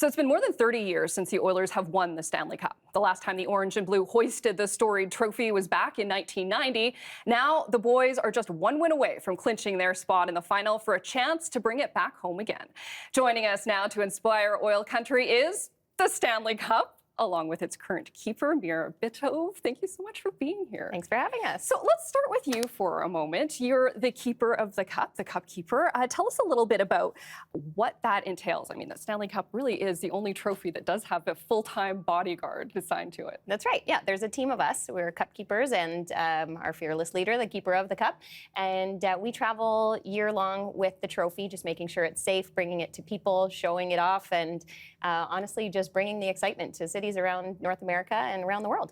So it's been more than 30 years since the Oilers have won the Stanley Cup. The last time the Orange and Blue hoisted the storied trophy was back in 1990. Now the boys are just one win away from clinching their spot in the final for a chance to bring it back home again. Joining us now to inspire Oil Country is the Stanley Cup, along with its current keeper, Mira Bitov. Thank you so much for being here. Thanks for having us. So let's start with you for a moment. You're the keeper of the cup, the cup keeper. Tell us a little bit about what that entails. I mean, the Stanley Cup really is the only trophy that does have a full-time bodyguard assigned to it. That's right. Yeah, there's a team of us. We're cup keepers and our fearless leader, the keeper of the cup. And we travel year-long with the trophy, just making sure it's safe, bringing it to people, showing it off, and honestly, just bringing the excitement to cities around North America and around the world.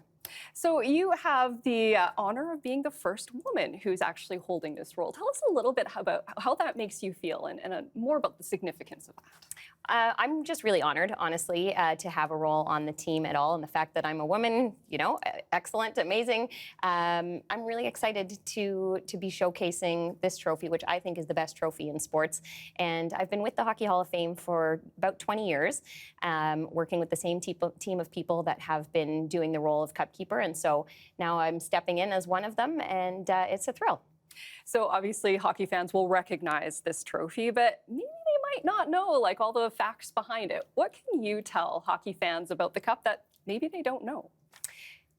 So you have the honor of being the first woman who's actually holding this role. Tell us a little bit about how that makes you feel and more about the significance of that. I'm just really honored, honestly, to have a role on the team at all. And the fact that I'm a woman, you know, excellent, amazing. I'm really excited to be showcasing this trophy, which I think is the best trophy in sports. And I've been with the Hockey Hall of Fame for about 20 years, working with the same team of people that have been doing the role of cup keeper. And so now I'm stepping in as one of them, and it's a thrill. So obviously hockey fans will recognize this trophy, but maybe they might not know like all the facts behind it. What can you tell hockey fans about the cup that maybe they don't know?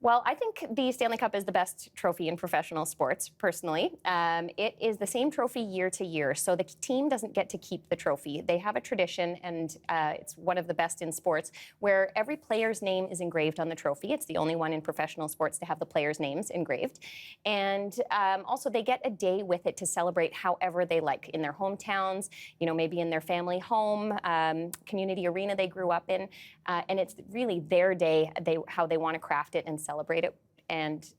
Well, I think the Stanley Cup is the best trophy in professional sports, personally. It is the same trophy year to year, so the team doesn't get to keep the trophy. They have a tradition, and it's one of the best in sports, where every player's name is engraved on the trophy. It's the only one in professional sports to have the players' names engraved. And also, they get a day with it to celebrate however they like, in their hometowns, you know, maybe in their family home, community arena they grew up in. And it's really their day, how they want to craft it and celebrate it, and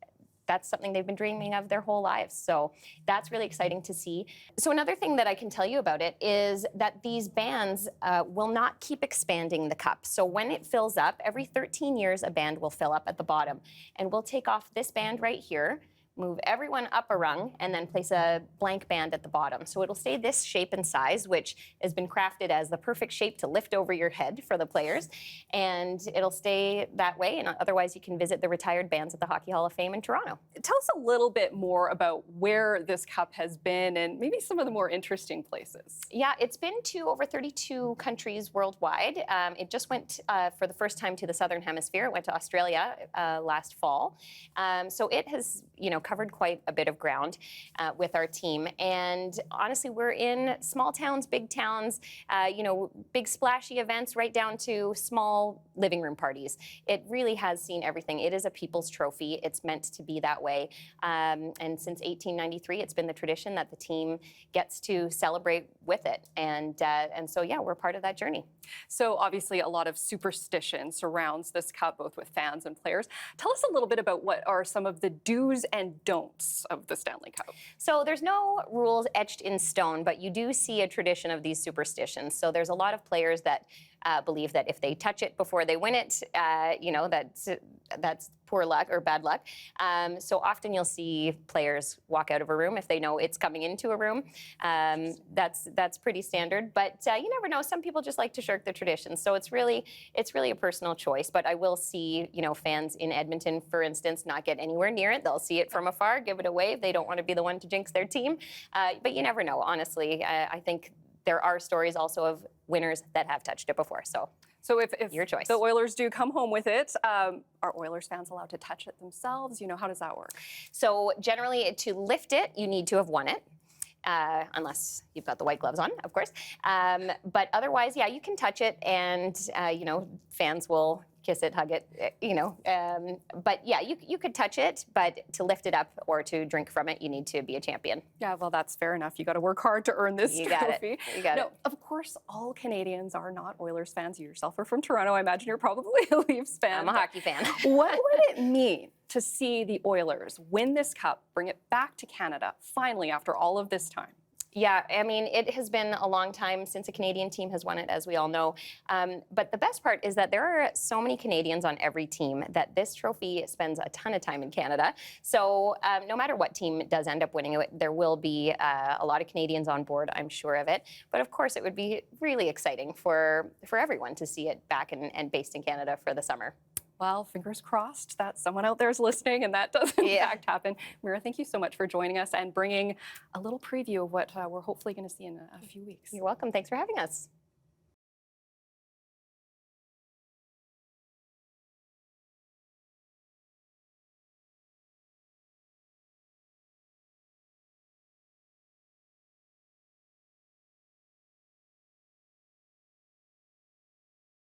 that's something they've been dreaming of their whole lives. So that's really exciting to see. So another thing that I can tell you about it is that these bands will not keep expanding the cup. So when it fills up, every 13 years a band will fill up at the bottom, and we'll take off this band right here, move everyone up a rung, and then place a blank band at the bottom. So it'll stay this shape and size, which has been crafted as the perfect shape to lift over your head for the players. And it'll stay that way, and otherwise you can visit the retired bands at the Hockey Hall of Fame in Toronto. Tell us a little bit more about where this cup has been and maybe some of the more interesting places. Yeah, it's been to over 32 countries worldwide. It just went for the first time to the Southern Hemisphere. It went to Australia last fall. So it has, you know, covered quite a bit of ground with our team. And honestly, we're in small towns, big towns, you know, big splashy events right down to small living room parties. It really has seen everything. It is a people's trophy. It's meant to be that way. And since 1893, it's been the tradition that the team gets to celebrate with it. And so, yeah, we're part of that journey. So obviously a lot of superstition surrounds this cup, both with fans and players. Tell us a little bit about what are some of the do's and don'ts of the Stanley Cup. So there's no rules etched in stone, but you do see a tradition of these superstitions. So there's a lot of players that believe that if they touch it before they win it, you know, that's poor luck or bad luck. So often you'll see players walk out of a room if they know it's coming into a room. That's pretty standard, but you never know. Some people just like to shirk the tradition. So it's really a personal choice. But I will see, you know, fans in Edmonton, for instance, not get anywhere near it. They'll see it from afar, give it a wave. They don't want to be the one to jinx their team. But you never know, honestly. I think there are stories also of winners that have touched it before. So if your choice. The Oilers do come home with it, are Oilers fans allowed to touch it themselves? You know, how does that work? So generally, to lift it, you need to have won it. Unless you've got the white gloves on, of course. But otherwise, yeah, you can touch it, and you know, fans will kiss it, hug it, you know. But yeah, you could touch it, but to lift it up or to drink from it, you need to be a champion. Yeah, well, that's fair enough. You got to work hard to earn this you trophy. Got it. You got it. Of course, all Canadians are not Oilers fans. You yourself are from Toronto. I imagine you're probably a Leafs fan. I'm a hockey fan. What would it mean to see the Oilers win this cup, bring it back to Canada, finally, after all of this time? Yeah, I mean, it has been a long time since a Canadian team has won it, as we all know. But the best part is that there are so many Canadians on every team that this trophy spends a ton of time in Canada. So no matter what team does end up winning it, there will be a lot of Canadians on board, I'm sure of it. But of course, it would be really exciting for everyone to see it back and based in Canada for the summer. Well, fingers crossed that someone out there is listening and that does in fact happen. Mira, thank you so much for joining us and bringing a little preview of what we're hopefully going to see in a few weeks. You're welcome. Thanks for having us.